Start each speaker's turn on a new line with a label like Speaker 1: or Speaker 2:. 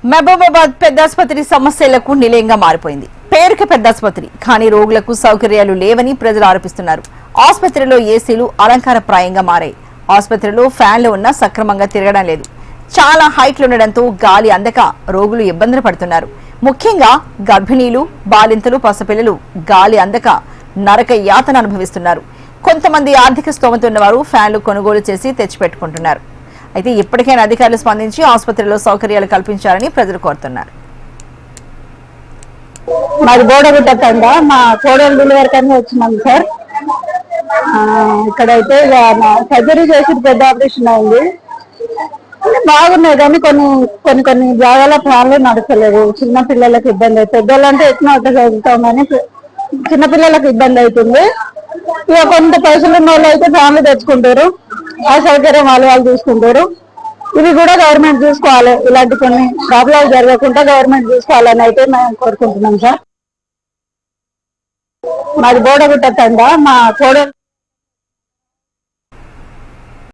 Speaker 1: మహబూబాబాద్ పెద్దాసుపత్రి సమస్యలకు నిలయంగా మారిపోయింది. పేరుకి పెద్దాసుపత్రి, కానీ రోగులకు సౌకర్యాలు లేవని ప్రజలు ఆరోపిస్తున్నారు. ఆసుపత్రిలో ఏసీలు అలంకారప్రాయంగా మారాయి. ఆసుపత్రిలో ఫ్యాన్లు ఉన్నా సక్రమంగా తిరగడం లేదు. చాలా హైట్లు ఉండడంతో గాలి అందక రోగులు ఇబ్బందులు పడుతున్నారు. ముఖ్యంగా గర్భిణీలు, బాలింతలు, పసిపిల్లలు గాలి అందక నరక యాతన అనుభవిస్తున్నారు. కొంతమంది ఆర్థిక స్తోమత ఉన్నవారు ఫ్యాన్లు కొనుగోలు చేసి తెచ్చిపెట్టుకుంటున్నారు. అయితే ఇప్పటికైనా అధికారులు స్పందించి ఆసుపత్రిలో సౌకర్యాలు కల్పించాలని ప్రజలు కోరుతున్నారు.
Speaker 2: మాది బోడగుట్ట తండ, మా కోడలు డెలివరీ కన్నా వచ్చినాం సార్. ఇక్కడైతే సర్జరీ చేసి పెద్ద ఆపరేషన్ అయింది. బాగున్నాయి కానీ కొన్ని జాగాల ఫ్యాన్లు నడచలేదు. చిన్న పిల్లలకు ఇబ్బంది అవుతుంది. పెద్దోళ్ళంటే ఎట్లా చదువుతాం కానీ చిన్న పిల్లలకు ఇబ్బంది అవుతుంది. ఇక కొంత పైసలు ఉన్న వాళ్ళు అయితే ఫ్యాన్లు తెచ్చుకుంటారు. ఆ సౌకర్యం వాళ్ళు చూసుకుంటారు. ఇవి కూడా గవర్నమెంట్ చూసుకోవాలి. ఇలాంటి కొన్ని ప్రాబ్లాలు జరగకుండా గవర్నమెంట్ చూసుకోవాలని అయితే మేము కోరుకుంటున్నాం సార్. మాది బోడగుట్ట తండ, మా కోడలు